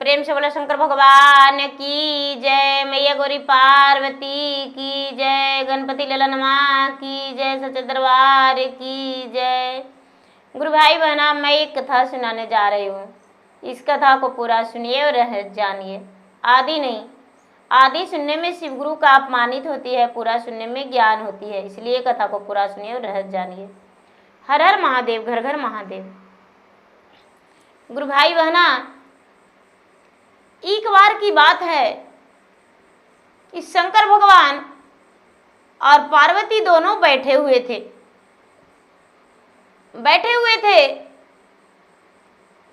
प्रेम से बोला शंकर भगवान की जय। मैया गौरी पार्वती की जय। गणपति ललन माँ की जय। सच्चे दरबार की जय। गुरु भाई बहना, मैं एक कथा सुनाने जा रही हूँ। इस कथा को पूरा सुनिए और जानिए। आदि नहीं, आदि सुनने में शिव गुरु का अपमानित होती है, पूरा सुनने में ज्ञान होती है। इसलिए कथा को पूरा सुनिए और रहस्य जानिए। हर हर महादेव, घर घर महादेव। गुरु भाई बहना, एक बार की बात है, इस शंकर भगवान और पार्वती दोनों बैठे हुए थे।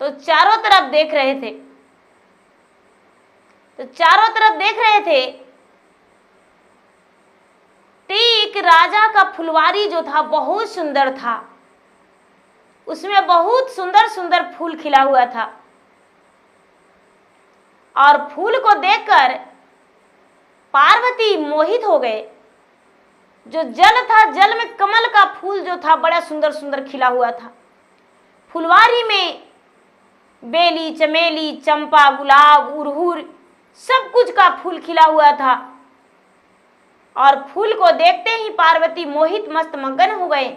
तो चारों तरफ देख रहे थे। तो एक राजा का फुलवारी जो था बहुत सुंदर था। उसमें बहुत सुंदर सुंदर फूल खिला हुआ था और फूल को देखकर पार्वती मोहित हो गए। जो जल था, जल में कमल का फूल जो था बड़ा सुंदर सुंदर खिला हुआ था। फुलवारी में बेली, चमेली, चंपा, गुलाब, उड़हुल सब कुछ का फूल खिला हुआ था। और फूल को देखते ही पार्वती मोहित मस्त मगन हो गए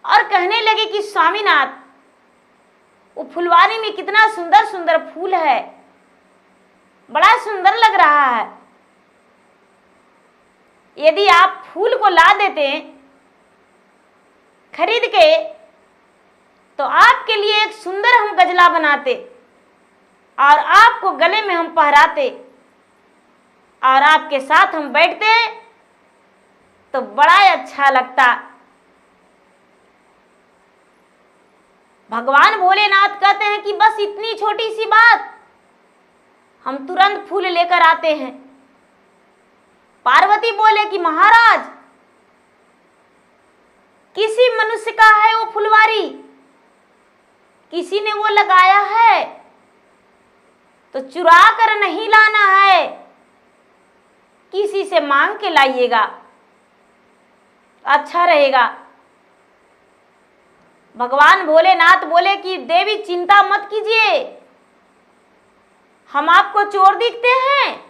और कहने लगे कि स्वामीनाथ, वो फुलवारी में कितना सुंदर सुंदर फूल है, बड़ा सुंदर लग रहा है। यदि आप फूल को ला देते खरीद के तो आपके लिए एक सुंदर हम गजला बनाते और आपको गले में हम पहराते और आपके साथ हम बैठते तो बड़ा अच्छा लगता। भगवान भोलेनाथ कहते हैं कि बस इतनी छोटी सी बात, हम तुरंत फूल लेकर आते हैं। पार्वती बोले कि महाराज, किसी मनुष्य का है वो फुलवारी, किसी ने वो लगाया है, तो चुरा कर नहीं लाना है, किसी से मांग के लाइएगा, अच्छा रहेगा। भगवान भोलेनाथ बोले कि देवी चिंता मत कीजिए, हम आपको चोर दिखते हैं?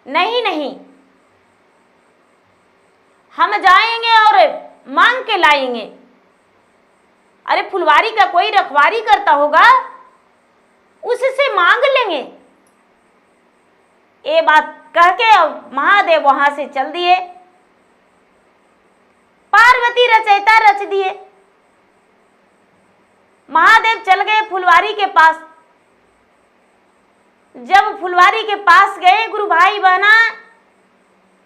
नहीं, हम जाएंगे और मांग के लाएंगे। अरे फुलवारी का कोई रखवारी करता होगा, उससे मांग लेंगे। ये बात कह के महादेव वहां से चल दिए। पार्वती रचयिता रच दिए। महादेव चल गए फुलवारी के पास। जब फुलवारी के पास गए गुरु भाई बहना,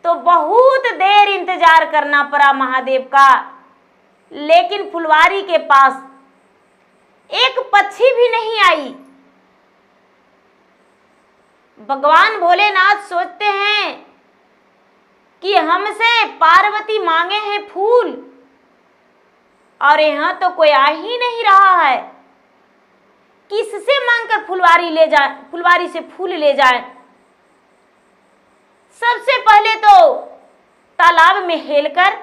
तो बहुत देर इंतजार करना पड़ा महादेव का, लेकिन फुलवारी के पास एक पक्षी भी नहीं आई। भगवान भोलेनाथ सोचते हैं कि हमसे पार्वती मांगे हैं फूल और यहाँ तो कोई आ ही नहीं रहा है, किससे मांगकर फुलवारी से फूल ले जाए। सबसे पहले तो तालाब में हेलकर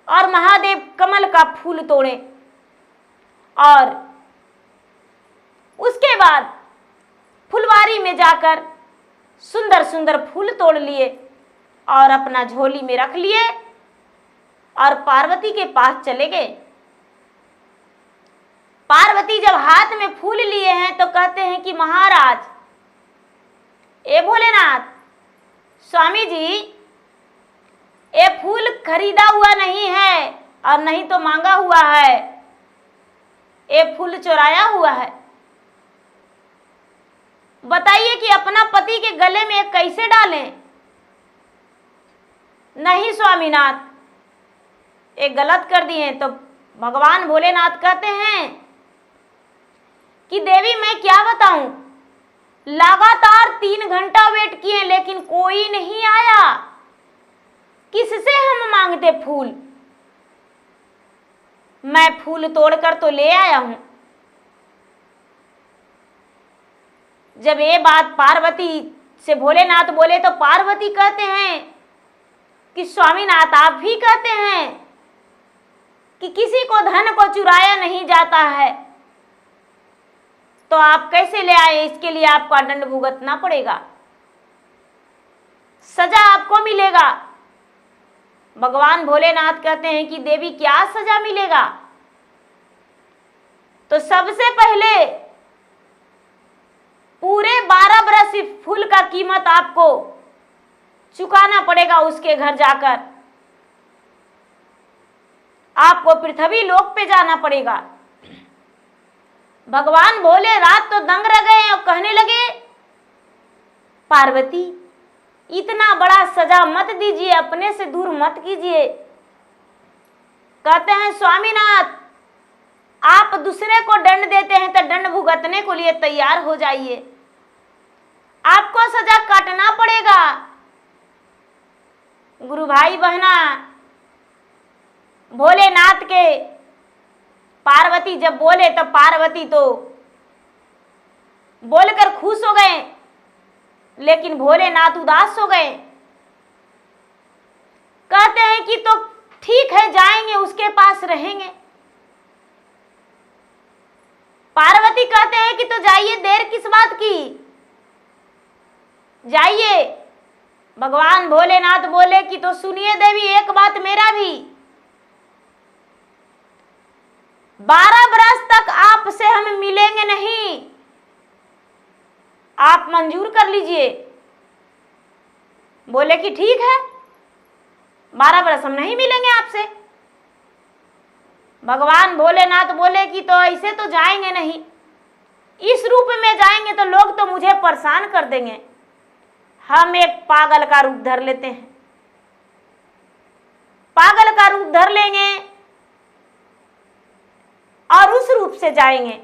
और महादेव कमल का फूल तोड़े और उसके बाद फुलवारी में जाकर सुंदर सुंदर फूल तोड़ लिए और अपना झोली में रख लिए और पार्वती के पास चले गए। पार्वती जब हाथ में फूल लिए हैं तो कहते हैं कि महाराज, ए भोलेनाथ, स्वामी जी, ये फूल खरीदा हुआ नहीं है और नहीं तो मांगा हुआ है, ये फूल चुराया हुआ है। बताइए कि अपना पति के गले में कैसे डालें? नहीं स्वामीनाथ, ये गलत कर दिए। तो भगवान भोलेनाथ कहते हैं कि देवी मैं क्या बताऊं, लगातार 3 घंटा वेट किए लेकिन कोई नहीं आया, किससे हम मांगते फूल? मैं फूल तोड़कर तो ले आया हूं। जब ये बात पार्वती से भोलेनाथ बोले तो पार्वती कहते हैं कि स्वामीनाथ, आप भी कहते हैं कि किसी को धन को चुराया नहीं जाता है, तो आप कैसे ले आए? इसके लिए आपका दंड भुगतना पड़ेगा, सजा आपको मिलेगा। भगवान भोलेनाथ कहते हैं कि देवी क्या सजा मिलेगा? तो सबसे पहले पूरे 12 बरस फूल का कीमत आपको चुकाना पड़ेगा। उसके घर जाकर आपको पृथ्वी लोक पे जाना पड़ेगा। भगवान भोले रात तो दंग रह गए और कहने लगे, पार्वती इतना बड़ा सजा मत दीजिए, अपने से दूर मत कीजिए। कहते हैं स्वामीनाथ, आप दूसरे को दंड देते हैं तो दंड भुगतने को लिए तैयार हो जाइए, आपको सजा काटना पड़ेगा। गुरु भाई बहना, भोलेनाथ के पार्वती जब बोले तब पार्वती तो बोलकर खुश हो गए, लेकिन भोलेनाथ उदास हो गए। कहते हैं कि तो ठीक है, जाएंगे, उसके पास रहेंगे। पार्वती कहते हैं कि तो जाइए, देर किस बात की, जाइए। भगवान भोलेनाथ बोले कि तो सुनिए देवी, एक बात मेरा भी, 12 बरस तक आपसे हम मिलेंगे नहीं, आप मंजूर कर लीजिए। बोले कि ठीक है, 12 बरस हम नहीं मिलेंगे आपसे। भगवान भोलेनाथ बोले कि तो ऐसे तो जाएंगे नहीं, इस रूप में जाएंगे तो लोग तो मुझे परेशान कर देंगे, हम एक पागल का रूप धर लेते हैं। पागल का रूप धर लेंगे और उस रूप से जाएंगे।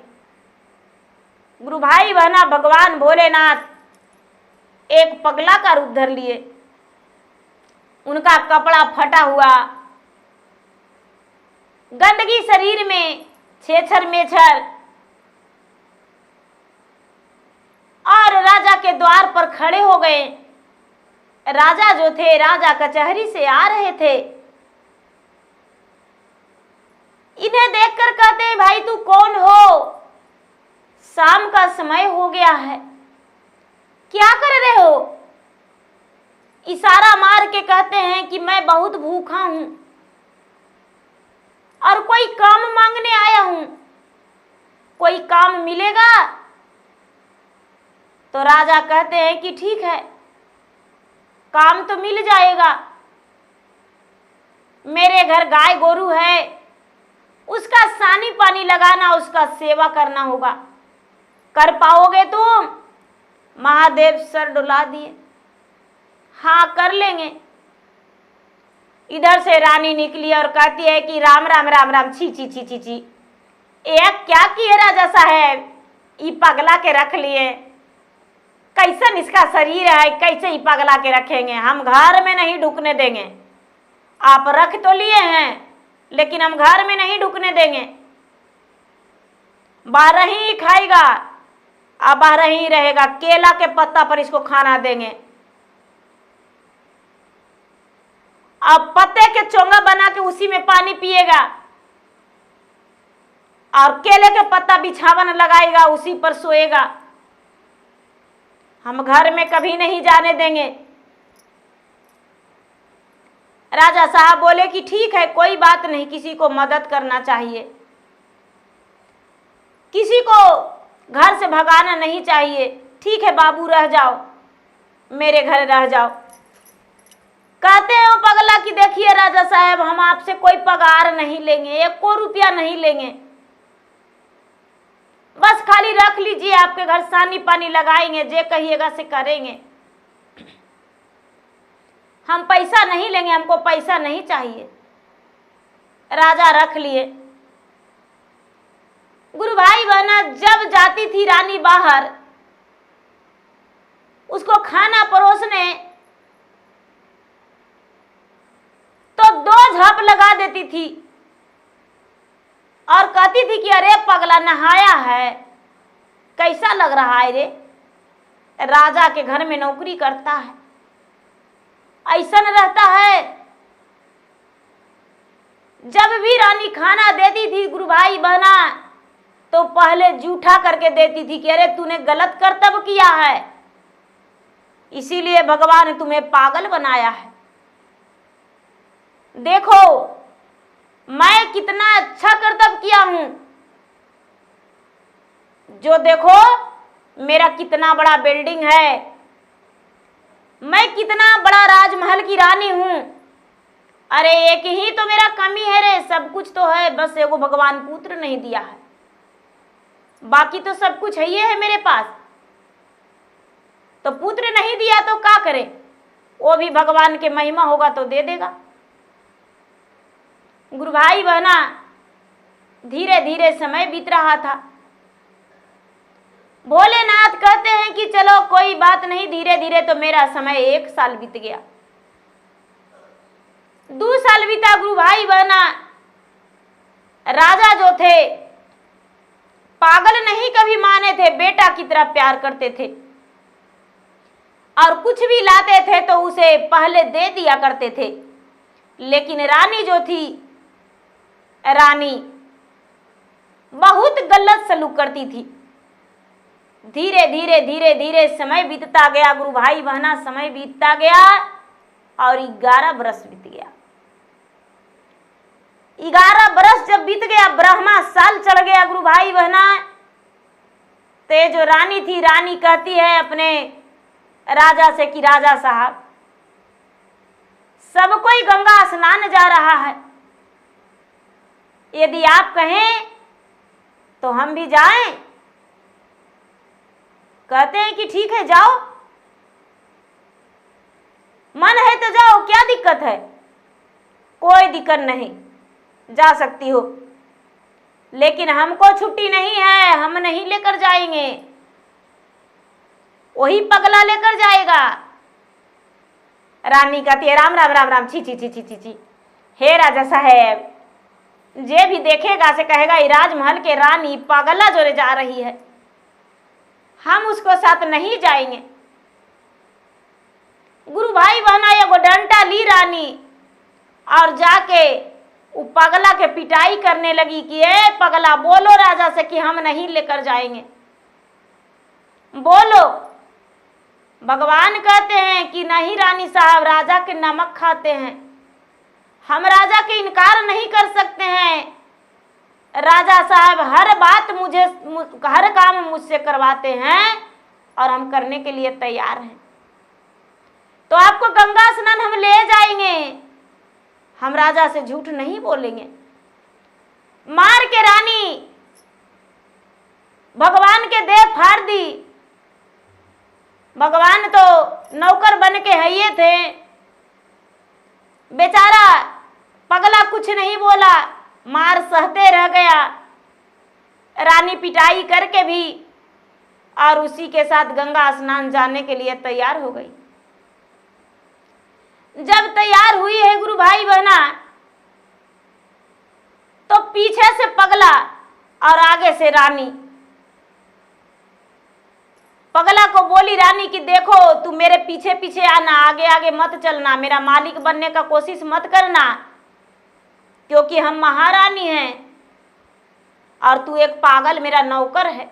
गुरु भाई बहना, भगवान भोलेनाथ एक पगला का रूप धर लिए। उनका कपड़ा फटा हुआ, गंदगी शरीर में, छेछर मेछर, और राजा के द्वार पर खड़े हो गए। राजा जो थे, राजा कचहरी से आ रहे थे। इन्हें देखकर कहते हैं, भाई तू कौन हो? शाम का समय हो गया है, क्या कर रहे हो? इशारा मार के कहते हैं कि मैं बहुत भूखा हूं और कोई काम मांगने आया हूं, कोई काम मिलेगा? तो राजा कहते हैं कि ठीक है, काम तो मिल जाएगा। मेरे घर गाय गोरू है, उसका सानी पानी लगाना, उसका सेवा करना होगा, कर पाओगे तुम? महादेव सर डुला दिए, हाँ कर लेंगे। इधर से रानी निकली और कहती है कि राम राम राम राम, छी छी छी छी छी, एक क्या किए राजा साहेब, ई पगला के रख लिए, कैसन इसका शरीर है, कैसे ही पगला के रखेंगे, हम घर में नहीं ढुकने देंगे। आप रख तो लिए हैं, लेकिन हम घर में नहीं ढुकने देंगे, बाहर ही खाएगा, अब बाहर ही रहेगा, केला के पत्ता पर इसको खाना देंगे। अब पत्ते के चोंगा बना के उसी में पानी पिएगा और केले के पत्ता बिछावन लगाएगा, उसी पर सोएगा, हम घर में कभी नहीं जाने देंगे। राजा साहब बोले कि ठीक है, कोई बात नहीं, किसी को मदद करना चाहिए, किसी को घर से भगाना नहीं चाहिए। ठीक है बाबू, रह जाओ, मेरे घर रह जाओ। कहते हैं वो पगला कि देखिए राजा साहब, हम आपसे कोई पगार नहीं लेंगे, 1 रुपया नहीं लेंगे, बस खाली रख लीजिए, आपके घर सानी पानी लगाएंगे, जे कहिएगा से करेंगे, हम पैसा नहीं लेंगे, हमको पैसा नहीं चाहिए। राजा रख लिए। गुरु भाई बहना, जब जाती थी रानी बाहर उसको खाना परोसने, तो 2 झप लगा देती थी और कहती थी कि अरे पगला नहाया है, कैसा लग रहा है रे, राजा के घर में नौकरी करता है, ऐसा न रहता है। जब भी रानी खाना देती थी गुरु भाई बहना, तो पहले जूठा करके देती थी कि अरे तूने गलत कर्तव्य किया है, इसीलिए भगवान ने तुम्हें पागल बनाया है। देखो मैं कितना अच्छा कर्तव्य किया हूं, जो देखो मेरा कितना बड़ा बिल्डिंग है, मैं कितना बड़ा राजमहल की रानी हूं। अरे एक ही तो मेरा कमी है रे, सब कुछ तो है, बस एगो भगवान पुत्र नहीं दिया है, बाकी तो सब कुछ है, ये है मेरे पास। तो पुत्र नहीं दिया तो क्या करे, वो भी भगवान के महिमा होगा तो दे देगा। गुरु भाई बहना, धीरे धीरे समय बीत रहा था। भोलेनाथ कहते हैं कि चलो कोई बात नहीं, धीरे धीरे तो मेरा समय 1 साल बीत गया, 2 साल बीता। गुरु भाई बहना, राजा जो थे पागल नहीं कभी माने थे, बेटा की तरह प्यार करते थे और कुछ भी लाते थे तो उसे पहले दे दिया करते थे। लेकिन रानी जो थी, रानी बहुत गलत सलूक करती थी। धीरे धीरे धीरे धीरे समय बीतता गया गुरु भाई बहना, समय बीतता गया और 11 बरस बीत गया। 11 बरस जब बीत गया, ब्रह्मा साल चढ़ गया गुरु भाई बहना। तो जो रानी थी, रानी कहती है अपने राजा से कि राजा साहब, सब कोई गंगा स्नान जा रहा है, यदि आप कहें तो हम भी जाएं। कहते हैं कि ठीक है जाओ, मन है तो जाओ, क्या दिक्कत है। कोई दिक्कत नहीं, जा सकती हो, लेकिन हमको छुट्टी नहीं है, हम नहीं लेकर जाएंगे, वही पगला लेकर जाएगा। रानी कहती है राम राम राम राम, छी छी छी छी छी छी, हे राजा साहेब, जे भी देखेगा से कहेगा ये राजमहल के रानी पगला जो जा रही है, हम उसको साथ नहीं जाएंगे। गुरु भाई बहना एगो डंडा ली रानी और जाके वो पगला के पिटाई करने लगी कि ए पगला, बोलो राजा से कि हम नहीं लेकर जाएंगे, बोलो। भगवान कहते हैं कि नहीं रानी साहब, राजा के नमक खाते हैं, हम राजा के इनकार नहीं कर सकते हैं। राजा साहब हर बात मुझे, हर काम मुझसे करवाते हैं और हम करने के लिए तैयार हैं। तो आपको गंगा स्नान हम ले जाएंगे, हम राजा से झूठ नहीं बोलेंगे। मार के रानी भगवान के देह फाड़ दी। भगवान तो नौकर बन के हइये थे, बेचारा पगला कुछ नहीं बोला, मार सहते रह गया। रानी पिटाई करके भी और उसी के साथ गंगा स्नान जाने के लिए तैयार हो गई। जब तैयार हुई है गुरु भाई बहना, तो पीछे से पगला और आगे से रानी। पगला को बोली रानी कि देखो तू मेरे पीछे पीछे आना, आगे आगे मत चलना, मेरा मालिक बनने का कोशिश मत करना, क्योंकि हम महारानी हैं और तू एक पागल मेरा नौकर है।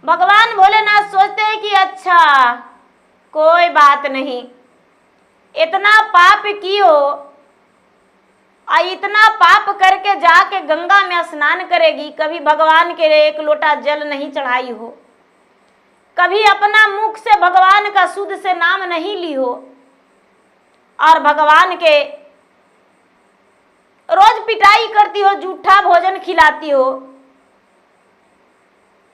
भगवान भोलेनाथ सोचते हैं कि अच्छा कोई बात नहीं, इतना पाप कियो और इतना पाप करके जाके गंगा में स्नान करेगी, कभी भगवान के लिए 1 लोटा जल नहीं चढ़ाई हो, कभी अपना मुख से भगवान का शुद्ध से नाम नहीं ली हो, और भगवान के रोज पिटाई करती हो, जूठा भोजन खिलाती हो,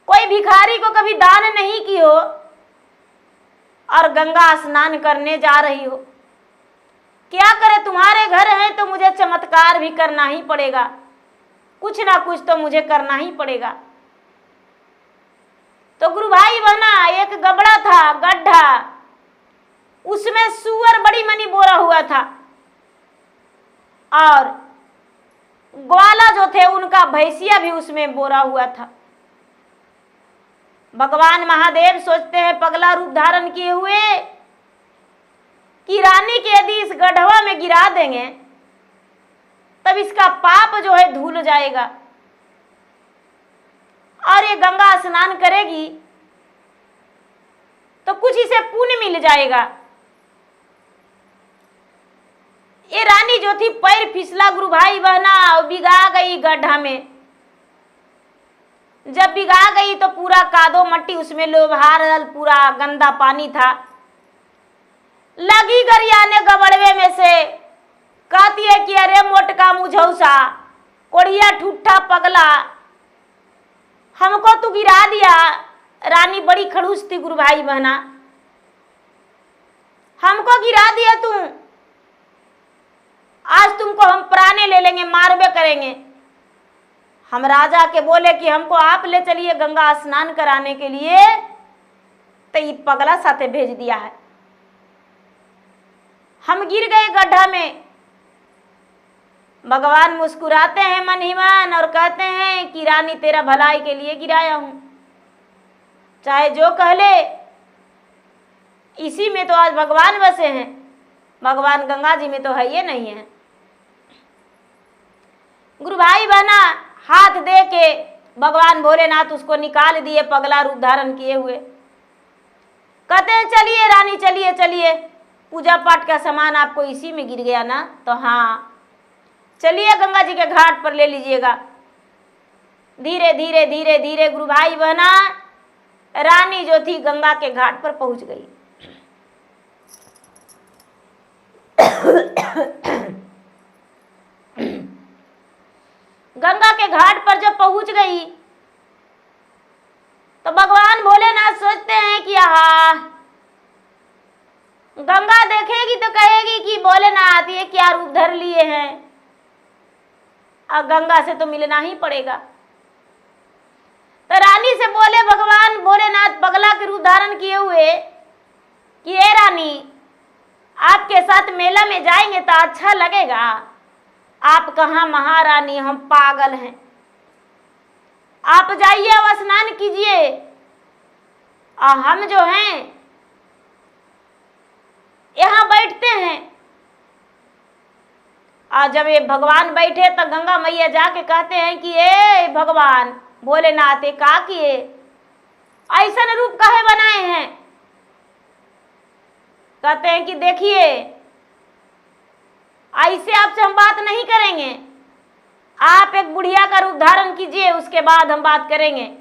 कोई भिखारी को कभी दान नहीं की हो और गंगा स्नान करने जा रही हो। क्या करे, तुम्हारे घर है तो मुझे चमत्कार भी करना ही पड़ेगा, कुछ ना कुछ तो मुझे करना ही पड़ेगा। तो गुरु भाई बहना, एक गबड़ा था, गड्ढा, उसमें सुअर बड़ी मनी बोरा हुआ था और ग्वाला जो थे उनका भैंसिया भी उसमें बोरा हुआ था। भगवान महादेव सोचते हैं पगला रूप धारण किए हुए कि रानी के यदि इस गड्ढवा में गिरा देंगे तब इसका पाप जो है धुल जाएगा। और ये गंगा स्नान करेगी तो कुछ इसे पुण्य मिल जाएगा। ये रानी जो थी पैर फिसला गुरु भाई बहना और बिगा गई गड्ढा में। जब बिगा गई तो पूरा कादो मट्टी उसमें लोभार पूरा गंदा पानी था। लगी गरियाने गबड़वे में से, कहती है कि अरे मोटका मुझौसा कोढ़िया ठुट्ठा पगला, हमको तू गिरा दिया। रानी बड़ी खड़ूस थी गुरु भाई बहना, हमको गिरा दिया तू, आज तुमको हम प्राणे ले लेंगे, मारबे करेंगे। हम राजा के बोले कि हमको आप ले चलिए गंगा स्नान कराने के लिए, तो ये पगला साथे भेज दिया है। हम गिर गए गड्ढा में। भगवान मुस्कुराते हैं मन ही मन और कहते हैं कि रानी तेरा भलाई के लिए गिराया हूं, चाहे जो कह ले। इसी में तो आज भगवान बसे हैं, भगवान गंगा जी में तो है ये नहीं है। गुरु भाई बहना हाथ दे के भगवान भोलेनाथ उसको निकाल दिए पगला रूप धारण किए हुए। कहते हैं चलिए रानी चलिए चलिए, पूजा पाठ का सामान आपको इसी में गिर गया ना, तो हाँ चलिए गंगा जी के घाट पर ले लीजिएगा। धीरे धीरे धीरे धीरे गुरु भाई बहना रानी जो थी गंगा के घाट पर पहुंच गई। गंगा के घाट पर जब पहुंच गई तो भगवान भोलेनाथ सोचते हैं कि आहा, गंगा देखेगी तो कहेगी कि भोलेनाथ ये क्या रूप धर लिए हैं, और गंगा से तो मिलना ही पड़ेगा। तो रानी से बोले भगवान भोलेनाथ पगला के रूप धारण किए हुए कि ए रानी, आपके साथ मेला में जाएंगे तो अच्छा लगेगा। आप कहाँ महारानी, हम पागल हैं। आप जाइए और स्नान कीजिए, और हम जो हैं यहाँ बैठते हैं। और जब ये भगवान बैठे तो गंगा मैया जाके कहते हैं कि ए भगवान भोलेनाथ ये का किए, ऐसा रूप काहे बनाए हैं। कहते हैं कि देखिए ऐसे आपसे हम बात नहीं करेंगे, आप एक बुढ़िया का रूप धारण कीजिए, उसके बाद हम बात करेंगे।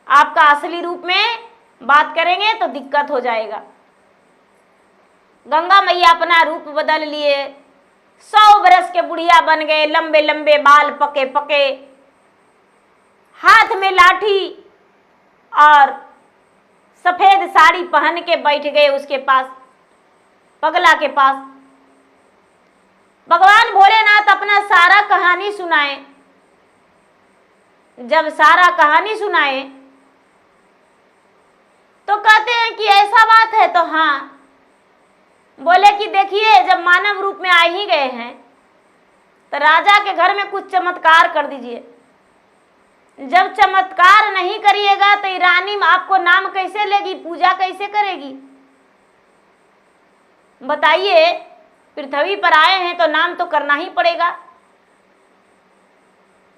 आपका असली रूप में बात करेंगे तो दिक्कत हो जाएगा। गंगा मैया अपना रूप बदल लिए, 100 बरस के बुढ़िया बन गए, लंबे लंबे बाल पके पके, हाथ में लाठी और सफेद साड़ी पहन के बैठ गए उसके पास, पगला के पास। भगवान भोलेनाथ अपना सारा कहानी सुनाए। जब सारा कहानी सुनाए तो कहते हैं कि ऐसा बात है, तो हाँ। बोले कि देखिए जब मानव रूप में आ ही गए हैं तो राजा के घर में कुछ चमत्कार कर दीजिए। जब चमत्कार नहीं करिएगा तो रानी आपको नाम कैसे लेगी, पूजा कैसे करेगी, बताइए। पृथ्वी पर आए हैं तो नाम तो करना ही पड़ेगा।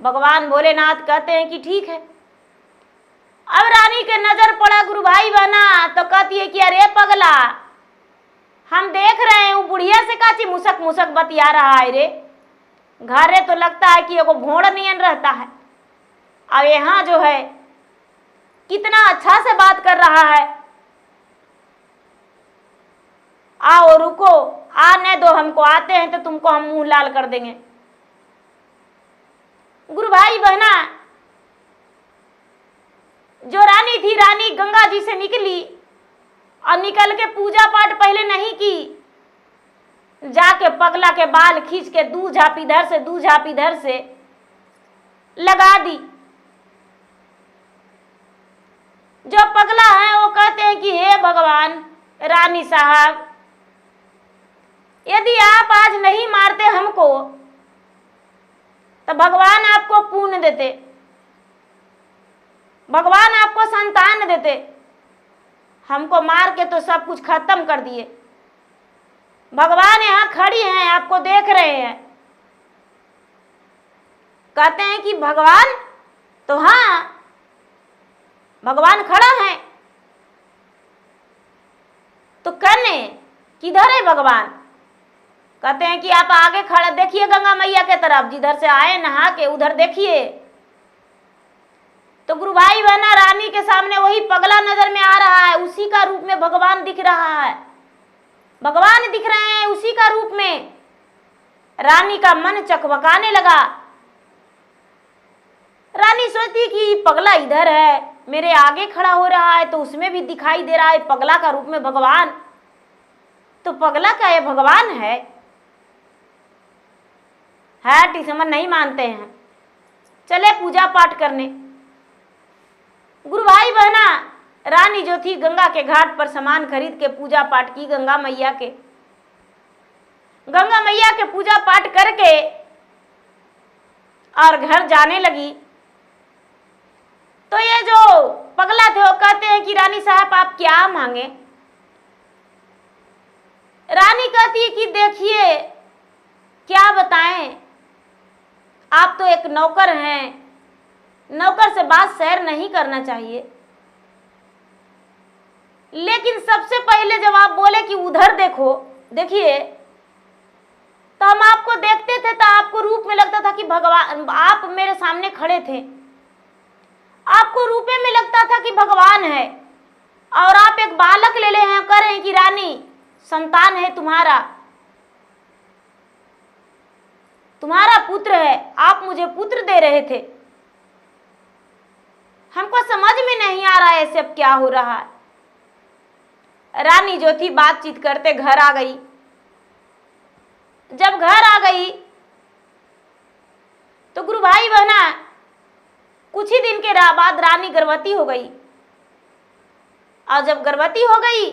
भगवान भोलेनाथ कहते हैं कि ठीक है। अब रानी के नजर पड़ा गुरु भाई बहना तो कहती है कि अरे पगला, हम देख रहे हैं वो बुढ़िया से काची मुसक मुसक बतिया रहा है रे, घरे तो लगता है कि एगो भोड़ नियन रहता है, अब यहाँ जो है कितना अच्छा से बात कर रहा है। आओ रुको, आने दो हमको, आते हैं तो तुमको हम मुंह लाल कर देंगे। गुरु भाई बहना जो रानी थी, रानी गंगा जी से निकली और निकल के पूजा पाठ पहले नहीं की, जाके पगला के बाल खींच के दू झाप इधर से दू झाप इधर से लगा दी। जो पगला है वो कहते हैं कि हे भगवान रानी साहब, यदि आप आज नहीं मारते हमको तो भगवान आपको पुण्य देते, भगवान आपको संतान देते। हमको मार के तो सब कुछ खत्म कर दिए। भगवान यहाँ खड़ी हैं, आपको देख रहे हैं। कहते हैं कि भगवान तो हाँ, भगवान खड़ा है। तो कहने किधर है भगवान? कहते हैं कि आप आगे खड़ा देखिए गंगा मैया के तरफ, जिधर से आए नहा के उधर देखिए। तो गुरु भाई बहना, रानी के सामने वही पगला नजर में आ रहा है, उसी का रूप में भगवान दिख रहा है। भगवान दिख रहे हैं उसी का रूप में। रानी का मन चकमकाने लगा। रानी सोचती कि पगला इधर है, मेरे आगे खड़ा हो रहा है, तो उसमें भी दिखाई दे रहा है पगला का रूप में भगवान। तो पगला क्या ये भगवान है? टिसमन नहीं मानते हैं। चले पूजा पाठ करने। गुरु भाई बहना, रानी जो थी गंगा के घाट पर सामान खरीद के पूजा पाठ की गंगा मैया के पूजा पाठ करके और घर जाने लगी। तो ये जो पगला थे वो कहते हैं कि रानी साहब आप क्या मांगे? रानी कहती है कि देखिए क्या बताएं, आप तो एक नौकर हैं, नौकर से बात शेयर नहीं करना चाहिए। लेकिन सबसे पहले जब आप बोले कि उधर देखो, देखिए, तो हम आपको देखते थे तो आपको रूप में लगता था कि भगवान, आप मेरे सामने खड़े थे, आपको रूपे में लगता था कि भगवान है, और आप एक बालक ले ले हैं, कह रहे हैं कि रानी संतान है तुम्हारा पुत्र है, आप मुझे पुत्र दे रहे थे। हमको समझ में नहीं आ रहा है ऐसे अब क्या हो रहा है। रानी जो थी बातचीत करते घर आ गई। जब घर आ गई तो गुरु भाई बहना, कुछ ही दिन के बाद रानी गर्भवती हो गई। और जब गर्भवती हो गई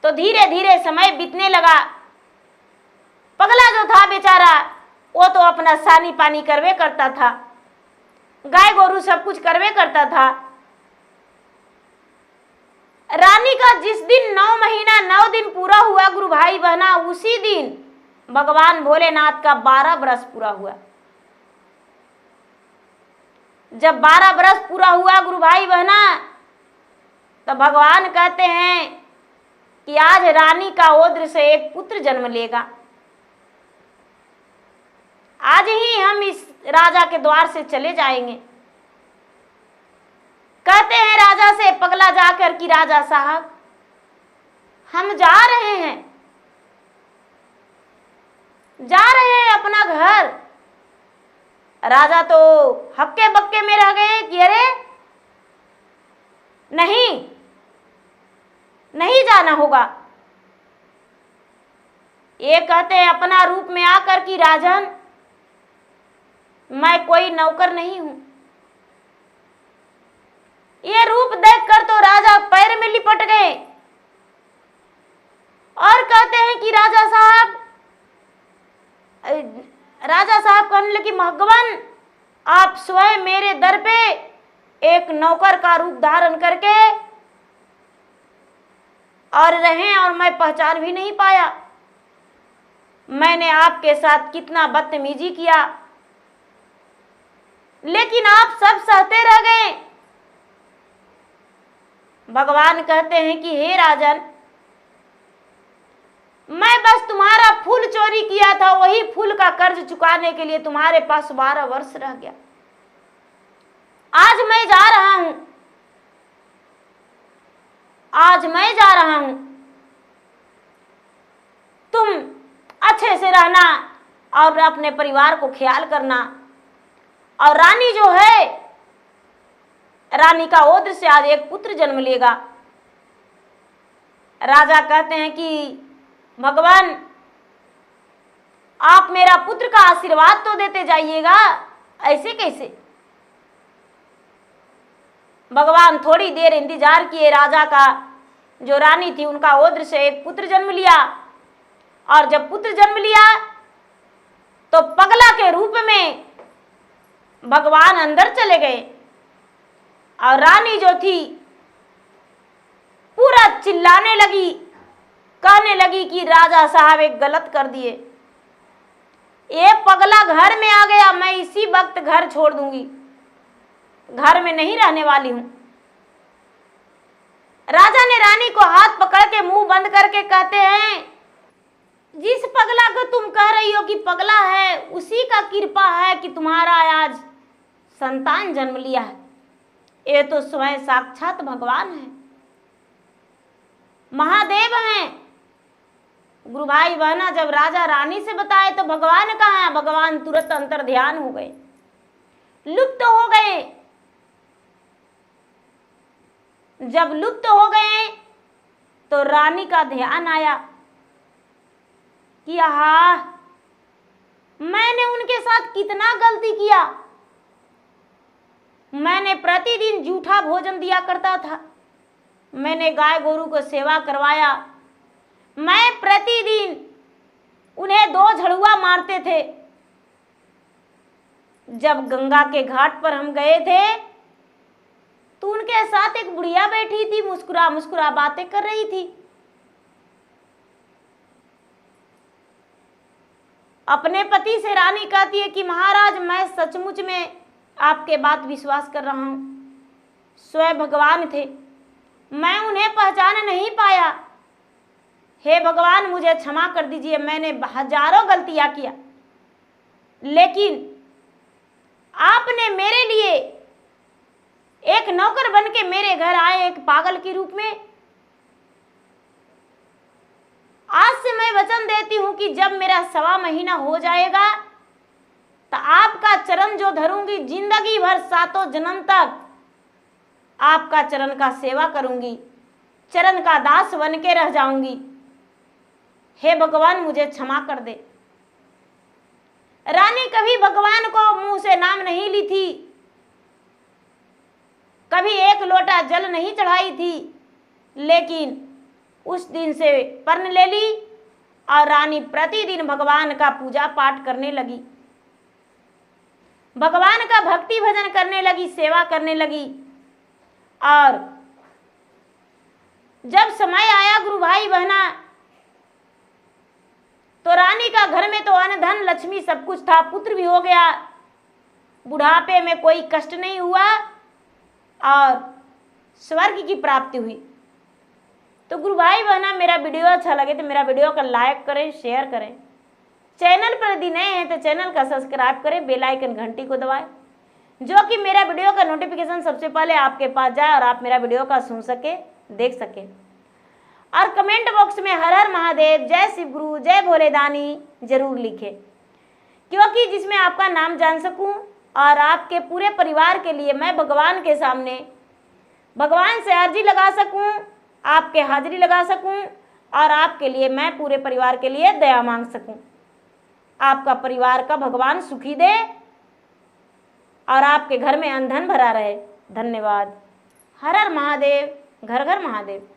तो धीरे धीरे समय बीतने लगा। पगला जो था बेचारा, वो तो अपना सानी पानी करवे करता था, गाय गोरू सब कुछ करवे करता था। रानी का जिस दिन 9 महीना 9 दिन पूरा हुआ गुरु भाई बहना, उसी दिन भगवान भोलेनाथ का 12 बरस पूरा हुआ। जब 12 बरस पूरा हुआ गुरु भाई बहना, तो भगवान कहते हैं कि आज रानी का ओद्र से एक पुत्र जन्म लेगा। आज ही हम इस राजा के द्वार से चले जाएंगे। कहते हैं राजा से पगला जाकर कि राजा साहब हम जा रहे हैं अपना घर। राजा तो हक्के बक्के में रह गए कि अरे नहीं जाना होगा। ये कहते हैं अपना रूप में आकर कि राजन मैं कोई नौकर नहीं हूं। ये रूप देखकर तो राजा पैर में लिपट गए और कहते हैं कि राजा साहब कहने लगे भगवान आप स्वयं मेरे दर पे एक नौकर का रूप धारण करके और रहे, और मैं पहचान भी नहीं पाया। मैंने आपके साथ कितना बदतमीजी किया, लेकिन आप सब सहते रह गए। भगवान कहते हैं कि हे राजन, मैं बस तुम्हारा फूल चोरी किया था, वही फूल का कर्ज चुकाने के लिए तुम्हारे पास 12 वर्ष रह गया। आज मैं जा रहा हूं। तुम अच्छे से रहना और अपने परिवार को ख्याल करना। और रानी जो है, रानी का ओद्र से आज एक पुत्र जन्म लेगा। राजा कहते हैं कि भगवान आप मेरा पुत्र का आशीर्वाद तो देते जाइएगा, ऐसे कैसे? भगवान थोड़ी देर इंतजार किए। राजा का जो रानी थी उनका ओद्र से एक पुत्र जन्म लिया। और जब पुत्र जन्म लिया तो पगला के रूप में भगवान अंदर चले गए। और रानी जो थी पूरा चिल्लाने लगी, कहने लगी कि राजा साहब एक गलत कर दिए। ये पगला घर में आ गया, मैं इसी वक्त घर छोड़ दूंगी, घर में नहीं रहने वाली हूं। राजा ने रानी को हाथ पकड़ के मुंह बंद करके कहते हैं, जिस पगला को तुम कह रही हो कि पगला है, उसी का कृपा है कि तुम्हारा आज संतान जन्म लिया है। ये तो स्वयं साक्षात भगवान है, महादेव हैं। गुरु भाई बहना, जब राजा रानी से बताए तो भगवान कहाँ है? भगवान तुरंत अंतर ध्यान हो गए, लुप्त हो गए। जब लुप्त हो गए तो रानी का ध्यान आया कि आहा, मैंने उनके साथ कितना गलती किया। मैंने प्रतिदिन जूठा भोजन दिया करता था, मैंने गाय गोरू को सेवा करवाया, मैं प्रतिदिन उन्हें 2 झड़ुआ मारते थे। जब गंगा के घाट पर हम गए थे तो उनके साथ एक बुढ़िया बैठी थी, मुस्कुरा मुस्कुरा बातें कर रही थी। अपने पति से रानी कहती है कि महाराज, मैं सचमुच में आपके बात विश्वास कर रहा हूं, स्वयं भगवान थे, मैं उन्हें पहचान नहीं पाया। हे भगवान, मुझे क्षमा कर दीजिए, मैंने हजारों गलतियां किया, लेकिन आपने मेरे लिए एक नौकर बन के मेरे घर आए, एक पागल के रूप में। आज से मैं वचन देती हूं कि जब मेरा 1.25 महीना हो जाएगा तो आपका चरण जो धरूंगी, जिंदगी भर 7 जन्म तक आपका चरण का सेवा करूंगी, चरण का दास बन के रह जाऊंगी। हे भगवान, मुझे क्षमा कर दे। रानी कभी भगवान को मुंह से नाम नहीं ली थी, कभी 1 लोटा जल नहीं चढ़ाई थी, लेकिन उस दिन से प्रण ले ली और रानी प्रतिदिन भगवान का पूजा पाठ करने लगी, भगवान का भक्ति भजन करने लगी, सेवा करने लगी। और जब समय आया गुरु भाई बहना, तो रानी का घर में तो अन्न धन लक्ष्मी सब कुछ था, पुत्र भी हो गया, बुढ़ापे में कोई कष्ट नहीं हुआ और स्वर्ग की प्राप्ति हुई। तो गुरु भाई बहना, मेरा वीडियो अच्छा लगे तो मेरा वीडियो का लाइक करें, शेयर करें। चैनल पर यदि नए हैं तो चैनल का सब्सक्राइब करें, बेल आइकन घंटी को दबाएं, जो कि मेरा वीडियो का नोटिफिकेशन सबसे पहले आपके पास जाए और आप मेरा वीडियो का सुन सके, देख सके। और कमेंट बॉक्स में हर हर महादेव, जय शिव गुरु, जय भोले दानी जरूर लिखें, क्योंकि जिसमें आपका नाम जान सकूं और आपके पूरे परिवार के लिए मैं भगवान के सामने भगवान से अर्जी लगा सकूं, आपके हाजिरी लगा सकूं और आपके लिए मैं पूरे परिवार के लिए दया मांग सकूं। आपका परिवार का भगवान सुखी दे और आपके घर में अन्न धन भरा रहे। धन्यवाद। हर हर महादेव, घर घर महादेव।